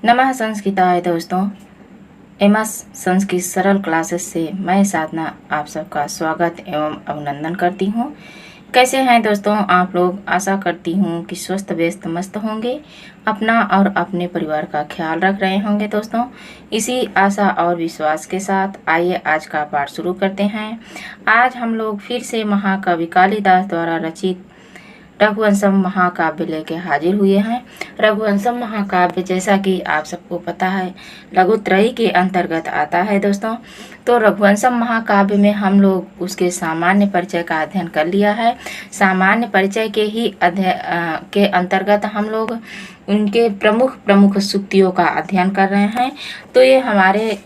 नमः संस्कृताय दोस्तों। एमएस संस्कृत सरल क्लासेस से मैं साधना आप सबका स्वागत एवं अभिनंदन करती हूँ। कैसे हैं दोस्तों आप लोग? आशा करती हूँ कि स्वस्थ व्यस्त मस्त होंगे, अपना और अपने परिवार का ख्याल रख रहे होंगे। दोस्तों, इसी आशा और विश्वास के साथ आइए आज का पाठ शुरू करते हैं। आज हम लोग फिर से महाकवि कालिदास द्वारा रचित रघुवंशम महाकाव्य लेके हाजिर हुए हैं। रघुवंशम महाकाव्य जैसा कि आप सबको पता है लघुत्रयी के अंतर्गत आता है दोस्तों। तो रघुवंशम महाकाव्य में हम लोग उसके सामान्य परिचय का अध्ययन कर लिया है। सामान्य परिचय के ही के अंतर्गत हम लोग उनके प्रमुख प्रमुख सूक्तियों का अध्ययन कर रहे हैं। तो ये हमारे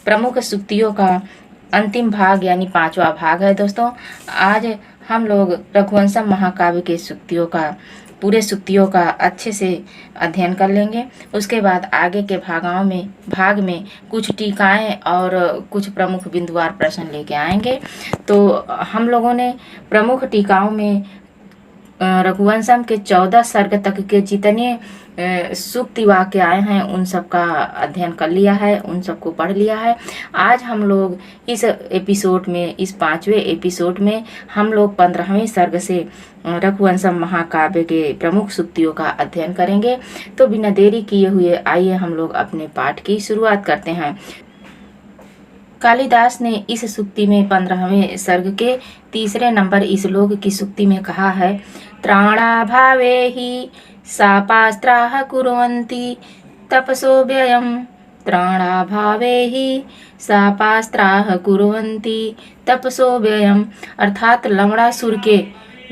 प्रमुख सूक्तियों का अंतिम भाग यानी 5वां भाग है दोस्तों। आज हम लोग रघुवंशम महाकाव्य के सूक्तियों का पूरे सूक्तियों का अच्छे से अध्ययन कर लेंगे। उसके बाद आगे के भाग में कुछ टीकाएं और कुछ प्रमुख बिंदुवार प्रश्न लेके आएंगे। तो हम लोगों ने प्रमुख टीकाओं में रघुवंशम के 14 सर्ग तक के जितने सूक्ति वाक्य आए हैं उन सब का अध्ययन कर लिया है, उन सबको पढ़ लिया है। आज हम लोग इस एपिसोड में, इस 5वें एपिसोड में हम लोग 15वें सर्ग से रघुवंशम महाकाव्य के प्रमुख सूक्तियों का अध्ययन करेंगे। तो बिना देरी किए हुए आइए हम लोग अपने पाठ की शुरुआत करते हैं। कालिदास ने इस सूक्ति में 15वें सर्ग के 3 नंबर श्लोक की सूक्ति में कहा है, त्राणाभावे हि शापास्त्राः कुर्वन्ति तपसो व्ययम्। त्राणाभावे हि शापास्त्राः कुर्वन्ति तपसो व्ययम्। अर्थात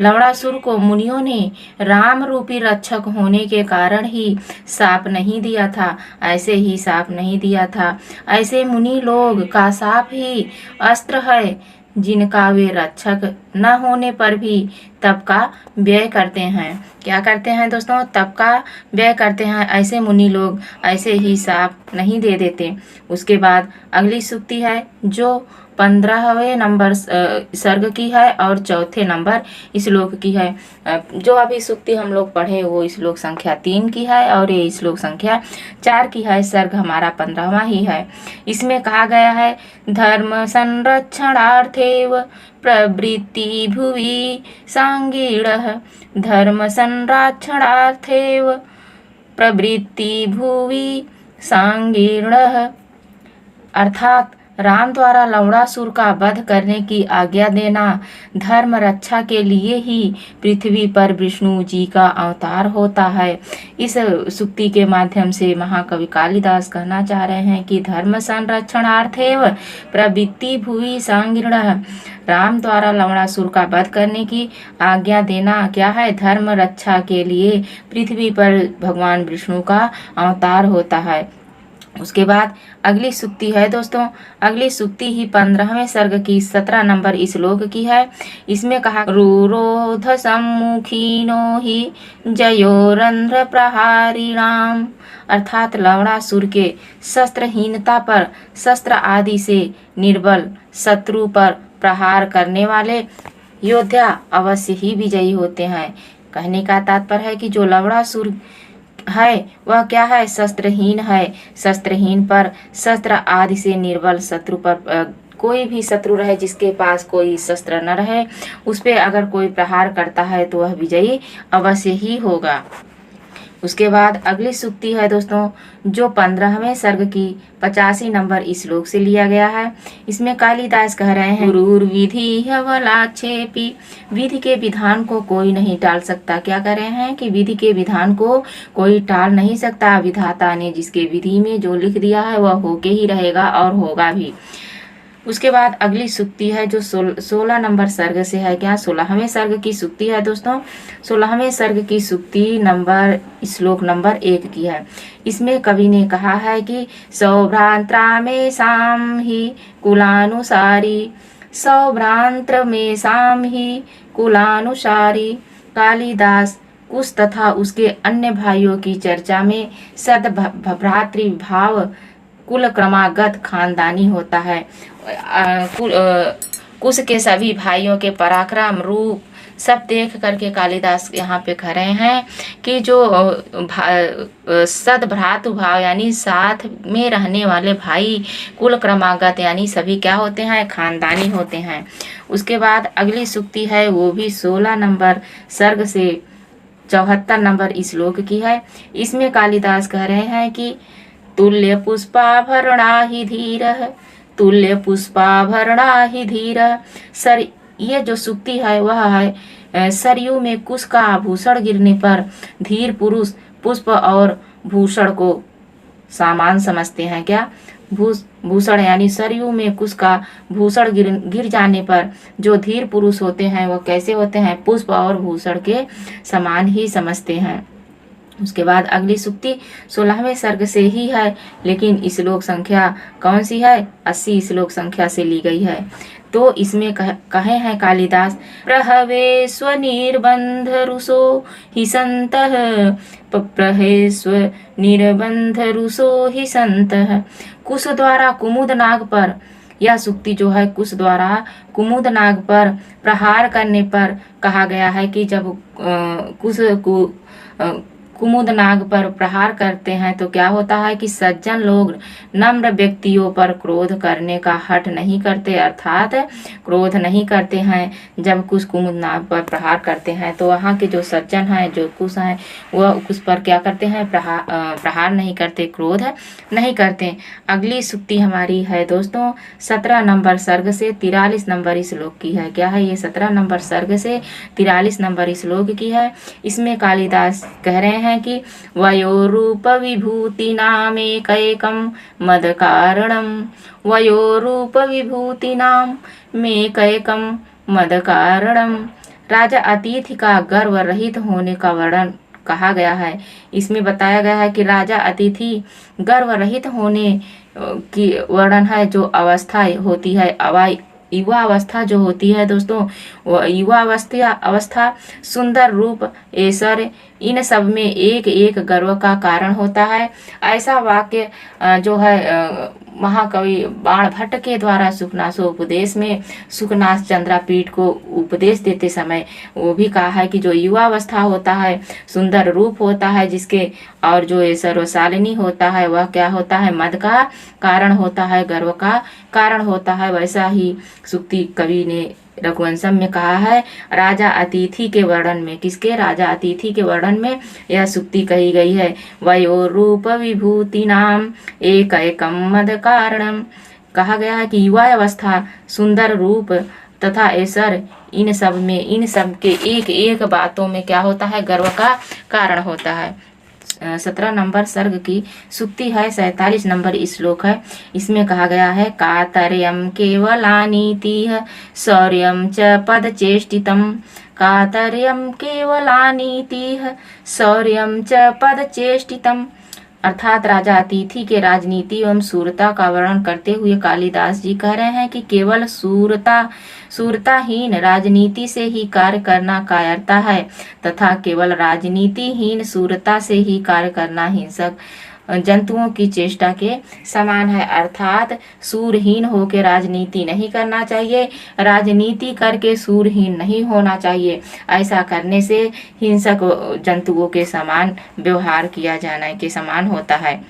लवणासुर को मुनियों ने राम रूपी रक्षक होने के कारण ही शाप नहीं दिया था, ऐसे ही शाप नहीं दिया था। ऐसे मुनि लोग का शाप ही अस्त्र है जिनका वे रक्षक न होने पर भी तप का व्यय करते हैं। क्या करते हैं दोस्तों? तप का व्यय करते हैं। ऐसे मुनि लोग ऐसे ही शाप नहीं दे देते। उसके बाद अगली सूक्ति है जो 15वें नंबर सर्ग की है और 4थे नंबर श्लोक की है। जो अभी सूक्ति हम लोग पढ़े वो श्लोक संख्या 3 की है और ये श्लोक संख्या 4 की है। सर्ग हमारा 15वां ही है। इसमें कहा गया है, धर्म संरक्षणार्थेव प्रवृत्ति भुवि सांगीणः। धर्म संरक्षणार्थेव प्रवृत्ति भुवि सांगीणः। अर्थात राम द्वारा लवणासुर का वध करने की आज्ञा देना धर्म रक्षा के लिए ही पृथ्वी पर विष्णु जी का अवतार होता है। इस सूक्ति के माध्यम से महाकवि कालिदास कहना चाह रहे हैं कि धर्म संरक्षणार्थेव प्रवृत्ति भुवि सांगीणः। राम द्वारा लवणासुर का वध करने की आज्ञा देना क्या है? धर्म रक्षा के लिए पृथ्वी पर भगवान विष्णु का अवतार होता है। उसके बाद अगली सूक्ति है दोस्तों। अगली सूक्ति ही 15वें सर्ग की 17 नंबर श्लोक की है। इसमें कहा, रुरोध सम्मुखीनो ही जयोरंध्र प्रहारिणाम। अर्थात लवणासुर के शस्त्रहीनता पर शस्त्र आदि से निर्बल शत्रु पर प्रहार करने वाले योद्धा अवश्य ही विजयी होते हैं। कहने का तात्पर्य है कि जो लवणासुर है वह क्या है? शस्त्रहीन है। शस्त्रहीन पर शस्त्र आदि से निर्बल शत्रु पर कोई भी शत्रु रहे जिसके पास कोई शस्त्र न रहे उस पे अगर कोई प्रहार करता है तो वह विजयी अवश्य ही होगा। उसके बाद अगली सूक्ति है दोस्तों जो 15वें सर्ग की 85 नंबर श्लोक से लिया गया है। इसमें कालिदास कह रहे हैं, गुरुर्विधि हवलाक्षेपी। विधि के विधान को कोई नहीं टाल सकता। क्या कह रहे हैं कि विधि के विधान को कोई टाल नहीं सकता। विधाता ने जिसके विधि में जो लिख दिया है वह होके ही रहेगा और होगा भी। उसके बाद अगली सूक्ति है जो 16 नंबर सर्ग से है। क्या? 16वें सर्ग की सूक्ति है दोस्तों। 16वें सर्ग की सूक्ति श्लोक नंबर 1 की है। इसमें कवि ने कहा है कि सौभ्रांत्रा में साम ही कुलानुसारी। सौभ्रांत्र में साम ही कुलानुसारी। कालिदास कुश तथा उसके अन्य भाइयों की चर्चा में सद्भ्रातृभाव कुल क्रमागत खानदानी होता है। कुश के सभी भाइयों के पराक्रम, रूप, सब देख करके कालिदास यहाँ पे कह रहे हैं कि जो सद्भ्रातु भाव यानी साथ में रहने वाले भाई कुल क्रमागत यानी सभी क्या होते हैं, खानदानी होते हैं। उसके बाद अगली सूक्ति है वो भी 16 नंबर सर्ग से 74 नंबर श्लोक की है। इसमें कालिदास कह रहे हैं कि तुल्य पुष्पाभरणा ही धीरः, तुल्य पुष्पाभरणा ही धीरः। सर ये जो सूक्ति है वह है सरयू में कुश का आभूषण गिरने पर धीर पुरुष पुष्प और भूषण को सामान समझते हैं। क्या भूषण यानी सरयू में कुश का भूषण गिर जाने पर जो धीर पुरुष होते हैं वह कैसे होते हैं, पुष्प और भूषण के समान ही समझते हैं। उसके बाद अगली सूक्ति 16वें सर्ग से ही है, लेकिन श्लोक संख्या कौन सी है, 80 श्लोक संख्या से ली गई है। तो इसमें कहे हैं कालिदास, प्रहवे स्वनिर्बंध रुषो हि संतः, प्रहे स्वनिर्बंध रुषो हि संतः। कुश द्वारा कुमुद नाग पर, यह सूक्ति जो है कुश द्वारा कुमुद नाग पर प्रहार करने पर कहा गया है कि जब कुमुद नाग पर प्रहार करते हैं तो क्या होता है कि सज्जन लोग नम्र व्यक्तियों पर क्रोध करने का हट नहीं करते, अर्थात क्रोध नहीं करते हैं। जब कुश कुमुद नाग पर प्रहार करते हैं तो वहाँ के जो सज्जन हैं, जो कुश हैं, वह कुश पर क्या करते हैं, प्रहार नहीं करते, क्रोध नहीं करते। अगली सूक्ति हमारी है दोस्तों 17 नंबर सर्ग से 43 नंबर श्लोक की है। क्या है ये, 17 नंबर सर्ग से 43 नंबर श्लोक की है। इसमें कालिदास कह रहे हैं कि वयोरूप विभूति नामेकैकं मद कारणं, वयोरूप विभूति नामेकैकं मद कारणं। राजा अतिथि का गर्व रहित होने का वर्णन कहा गया है। इसमें बताया गया है कि राजा अतिथि गर्व रहित होने की वर्णन है। जो अवस्था होती है युवा अवस्था जो होती है दोस्तों, वो युवा अवस्था सुंदर रूप ऐश्वर्य इन सब में एक एक गर्व का कारण होता है। ऐसा वाक्य जो है महाकवि बाणभट्ट के द्वारा सुखनासो उपदेश में सुखनास चंद्रापीठ को उपदेश देते समय वो भी कहा है कि जो युवा अवस्था होता है सुंदर रूप होता है जिसके, और जो ये सर्वशालिनी होता है वह क्या होता है, मद का कारण होता है, गर्व का कारण होता है। वैसा ही सूक्ति कवि ने रघुवंशम में कहा है राजा अतिथि के वर्णन में, किसके, राजा अतिथि के वर्णन में यह सूक्ति कही गई है। वयो रूप विभूति नाम एक एकम मद कारणम। कहा गया है कि युवा अवस्था सुंदर रूप तथा ऐश्वर्य इन सब के एक एक बातों में क्या होता है, गर्व का कारण होता है। 17 नंबर सर्ग की सूक्ति है 47 नंबर श्लोक है। इसमें कहा गया है कातर्यम केवलानीतिः शौर्यम च पदचेष्टितम्, कातर्यम केवलानीतिः शौर्यम च पदचेष्टितम्। अर्थात राजा अतिथि के राजनीति एवं सूरता का वर्णन करते हुए कालिदास जी कह रहे हैं कि केवल सूरताहीन राजनीति से ही कार्य करना कायरता है तथा केवल राजनीतिहीन सूरता से ही कार्य करना हिंसक जंतुओं की चेष्टा के समान है। अर्थात सूरहीन होकर राजनीति नहीं करना चाहिए, राजनीति करके सूरहीन नहीं होना चाहिए। ऐसा करने से हिंसक जंतुओं के समान व्यवहार किया जाने के समान होता है।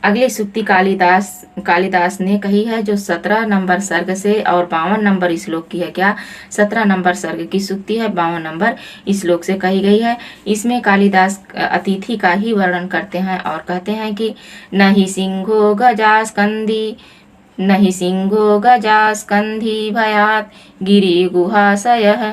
अगली सूक्ति कालिदास ने कही है जो 17 नंबर सर्ग से और 52 नंबर श्लोक की है। क्या, 17 नंबर सर्ग की सूक्ति है, 52 नंबर श्लोक से कही गई है। इसमें कालिदास अतिथि का ही वर्णन करते हैं और कहते हैं कि नहि सिंहो गजास्कंदी, नहि सिंहो गजास्कंधी भयात गिरि गुहाशयः,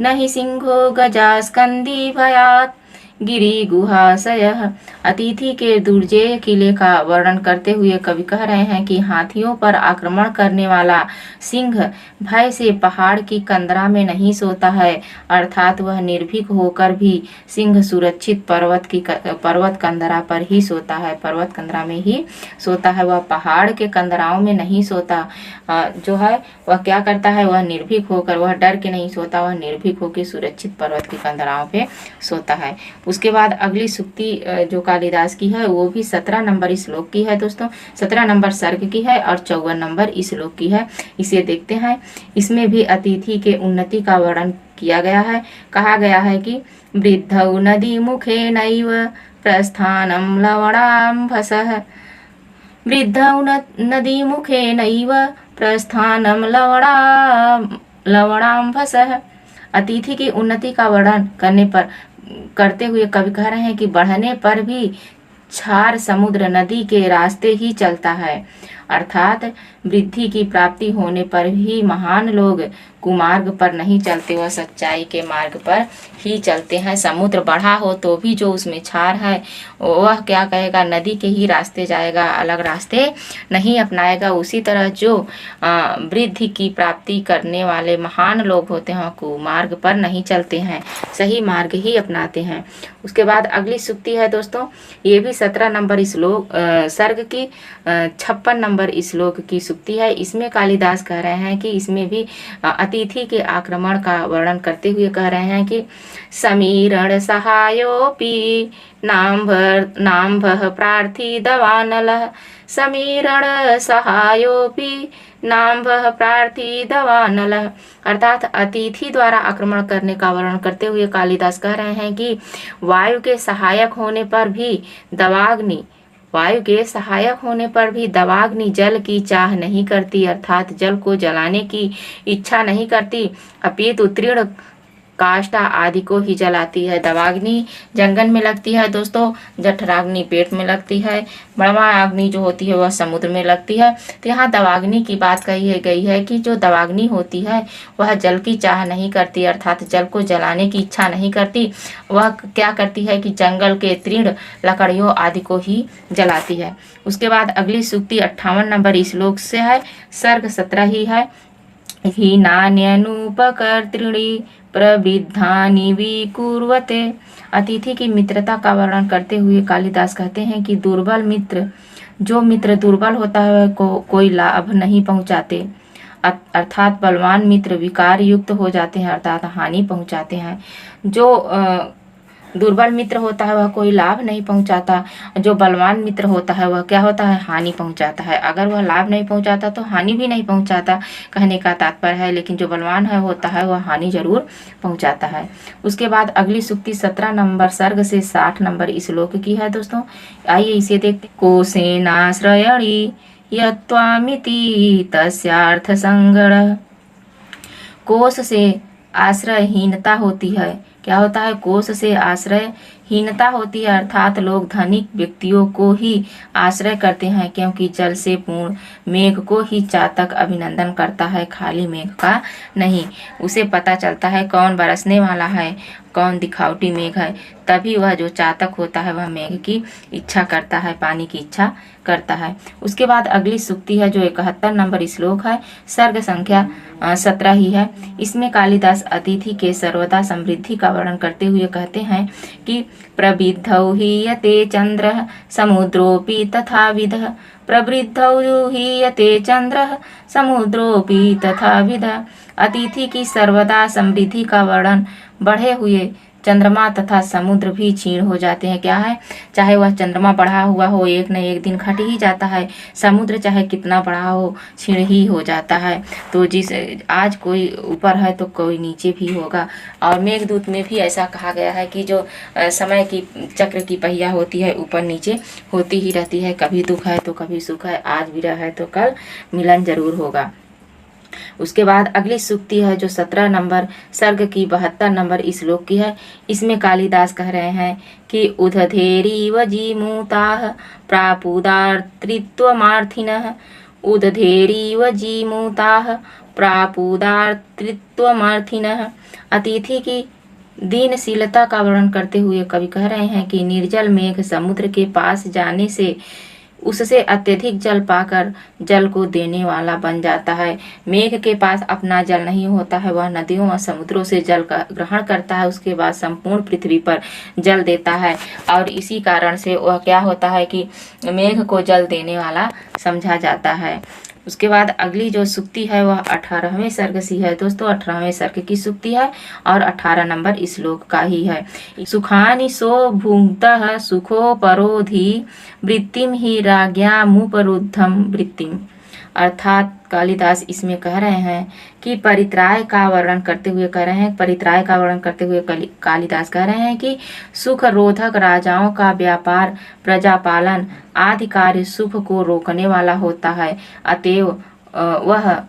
नहि सिंहो गजास्कंदी भयात गिरि गुहाशयः। अतिथि के दुर्जेय किले का वर्णन करते हुए कवि कह रहे हैं कि हाथियों पर आक्रमण करने वाला सिंह भय से पहाड़ की कंदरा में नहीं सोता है, अर्थात वह निर्भीक होकर भी सिंह सुरक्षित पर्वत कंदरा पर ही सोता है, पर्वत कंदरा में ही सोता है। वह पहाड़ के कंदराओं में नहीं सोता, जो है वह क्या करता है, वह निर्भीक होकर, वह डर के नहीं सोता, वह निर्भीक होकर सुरक्षित पर्वत की कंदराओं पे सोता है। उसके बाद अगली सूक्ति जो कालिदास की है वो भी 17 नंबर श्लोक की है दोस्तों, 17 नंबर सर्ग की है और 54 नंबर श्लोक की है। इसे देखते हैं। इसमें भी अतिथि के उन्नति का वर्णन किया गया है। कहा गया है कि वृद्धौ नदी मुखे नैव प्रस्थानं लवणाम्भसः, वृद्धौ नदी मुखे नैव प्रस्थानं लवणाम्भसः। अतिथि की उन्नति का वर्णन करते हुए कवि कह रहे हैं कि बढ़ने पर भी क्षार समुद्र नदी के रास्ते ही चलता है, अर्थात वृद्धि की प्राप्ति होने पर भी महान लोग कुमार्ग पर नहीं चलते, वह सच्चाई के मार्ग पर ही चलते हैं। समुद्र बढ़ा हो तो भी जो उसमें क्षार है वह क्या कहेगा, नदी के ही रास्ते जाएगा, अलग रास्ते नहीं अपनाएगा। उसी तरह जो वृद्धि की प्राप्ति करने वाले महान लोग होते हैं कुमार्ग पर नहीं चलते हैं, सही मार्ग ही अपनाते हैं। उसके बाद अगली सूक्ति है दोस्तों, ये भी 17 नंबर श्लोक सर्ग की 56 नंबर श्लोक की सूक्ति है। इसमें कालिदास कह रहे हैं कि इसमें भी अतिथि के आक्रमण का वर्णन करते हुए कह रहे हैं कि समीरण सहायोपि नाम्भः प्रार्थी दवानलः, समीरण सहायोपि नाम्भः प्रार्थी दवानलः। अर्थात अतिथि द्वारा आक्रमण करने का वर्णन करते हुए कालिदास कह रहे हैं कि वायु के सहायक होने पर भी दवाग्नि जल की चाह नहीं करती, अर्थात जल को जलाने की इच्छा नहीं करती, अपितु तृण काष्ठा आदि को ही जलाती है। दवाग्नि जंगल में लगती है दोस्तों, जठराग्नि पेट में लगती है, बड़वा अग्नि जो होती है वह समुद्र में लगती है। तो यहाँ दवाग्नि की बात कही गई है कि जो दवाग्नि होती है वह जल की चाह नहीं करती, अर्थात जल को जलाने की इच्छा नहीं करती। वह क्या करती है कि जंगल के तृण लकड़ियों आदि को ही जलाती है। उसके बाद अगली सूक्ति 58 नंबर श्लोक से है, सर्ग 17 ही है। ही नान्यनुपकर्तृणी प्रवृद्धानि विकुर्वते। अतिथि की मित्रता का वर्णन करते हुए कालिदास कहते हैं कि जो मित्र दुर्बल होता है वह कोई लाभ नहीं पहुंचाते, अर्थात बलवान मित्र विकार युक्त हो जाते हैं, अर्थात हानि पहुंचाते हैं। जो दुर्बल मित्र होता है वह कोई लाभ नहीं पहुंचाता, जो बलवान मित्र होता है वह क्या होता है, हानि पहुंचाता है। अगर वह लाभ नहीं पहुंचाता तो हानि भी नहीं पहुंचाता कहने का तात्पर्य है, लेकिन जो बलवान होता है वह हानि जरूर पहुंचाता है। उसके बाद अगली सूक्ति 17 नंबर सर्ग से 60 नंबर श्लोक की है दोस्तों, आइए इसे देखते। कोसेनाश्रयणी यत्वामिति तस्यार्थ संगड़। कोश से आश्रयहीनता होती है, क्या होता है, कोश से आश्रयहीनता होती है, अर्थात लोग धनिक व्यक्तियों को ही आश्रय करते हैं, क्योंकि जल से पूर्ण मेघ को ही चातक अभिनंदन करता है, खाली मेघ का नहीं। उसे पता चलता है कौन बरसने वाला है, कौन दिखावटी मेघ है, तभी वह जो चातक होता है वह मेघ की इच्छा करता है, पानी की इच्छा करता है। उसके बाद अगली सूक्ति है जो 71 नंबर श्लोक है, सर्ग संख्या 17 ही है। इसमें कालिदास अतिथि के सर्वदा समृद्धि का वर्णन करते हुए कहते हैं कि प्रवृद्धौ हीयते चंद्रः समुद्रोऽपि तथाविधः, प्रवृद्धौ हीयते चंद्रः समुद्रोऽपि तथाविधः। अतिथि की सर्वदा समृद्धि का वर्णन बढ़े हुए चंद्रमा तथा समुद्र भी क्षीण हो जाते हैं। क्या है, चाहे वह चंद्रमा बढ़ा हुआ हो एक न एक दिन घट ही जाता है, समुद्र चाहे कितना बड़ा हो क्षीण ही हो जाता है। तो आज कोई ऊपर है तो कोई नीचे भी होगा। और मेघदूत में भी ऐसा कहा गया है कि जो समय की चक्र की पहिया होती है ऊपर नीचे होती ही रहती है, कभी दुख है तो कभी सुख है, आज विरह है तो कल मिलन जरूर होगा। उसके बाद अगली सूक्ति है जो 17 नंबर सर्ग की 72 नंबर श्लोक की है। इसमें कालिदास कह रहे हैं कि उदधेरीव जीमूताः प्रापुदार्तृत्वमार्थिनः, उदधेरीव जीमूताः प्रापुदार्तृत्वमार्थिनः। अतिथि की दीनशीलता का वर्णन करते हुए कवि कह रहे हैं कि निर्जल मेघ समुद्र के पास जाने से उससे अत्यधिक जल पाकर जल को देने वाला बन जाता है। मेघ के पास अपना जल नहीं होता है, वह नदियों और समुद्रों से जल का ग्रहण करता है, उसके बाद संपूर्ण पृथ्वी पर जल देता है। और इसी कारण से वह क्या होता है कि मेघ को जल देने वाला समझा जाता है। उसके बाद अगली जो सूक्ति है वह 18वें सर्ग सी है दोस्तों। 18वें सर्ग की सूक्ति है और 18 नंबर इस श्लोक का ही है। सुखानि सो भुंक्तः सुखो परोधि वृत्तिम ही राज्ञामुपरुद्धम वृत्तिम। अर्थात कालिदास इसमें कह रहे हैं कि परित्राय का वर्णन करते हुए कह रहे हैं, परित्राय का वर्णन करते हुए कालिदास कह रहे हैं कि सुख रोधक राजाओं का व्यापार प्रजापालन आदि कार्य सुख को रोकने वाला होता है, अतएव वह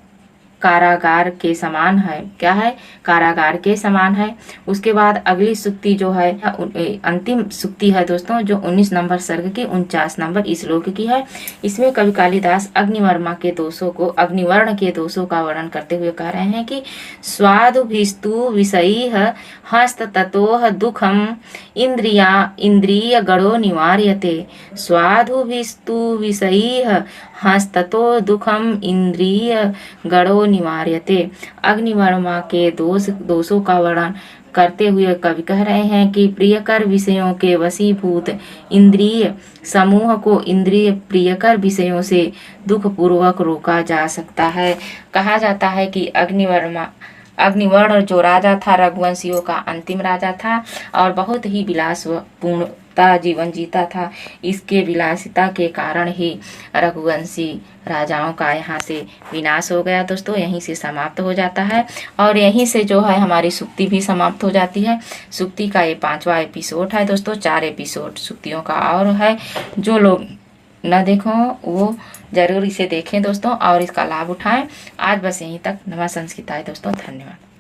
कारागार के समान है। क्या है? कारागार के समान है। उसके बाद अगली सूक्ति जो है अंतिम सूक्ति है दोस्तों, जो 19 नंबर सर्ग की 49 नंबर इस श्लोक की है। इसमें कवि कालिदास अग्निवर्ण के दोषों का वर्णन करते हुए कह रहे हैं कि स्वादुभिस्तु विषयीह हस्त ततोह दुखम इंद्रिय गणो निवार्यते। स्वादुभिस्तु विषयीह हस्ततो दुखम इंद्रिय गणो निवार्यते। अग्निवर्मा के दोषों का वर्णन करते हुए कवि कह रहे हैं कि प्रियकर विषयों के वशीभूत इंद्रिय समूह को इंद्रिय प्रियकर विषयों से दुख पूर्वक रोका जा सकता है। कहा जाता है कि अग्निवर्ण जो राजा था रघुवंशियों का अंतिम राजा था और बहुत ही विलासपूर्णता जीवन जीता था। इसके विलासिता के कारण ही रघुवंशी राजाओं का यहाँ से विनाश हो गया दोस्तों, यहीं से समाप्त हो जाता है। और यहीं से जो है हमारी सूक्ति भी समाप्त हो जाती है। सूक्ति का ये 5वां एपिसोड है दोस्तों। 4 एपिसोड सूक्तियों का और है, जो लोग न देखो वो जरूर इसे देखें दोस्तों और इसका लाभ उठाएं। आज बस यहीं तक। नमः संस्कृताय दोस्तों, धन्यवाद।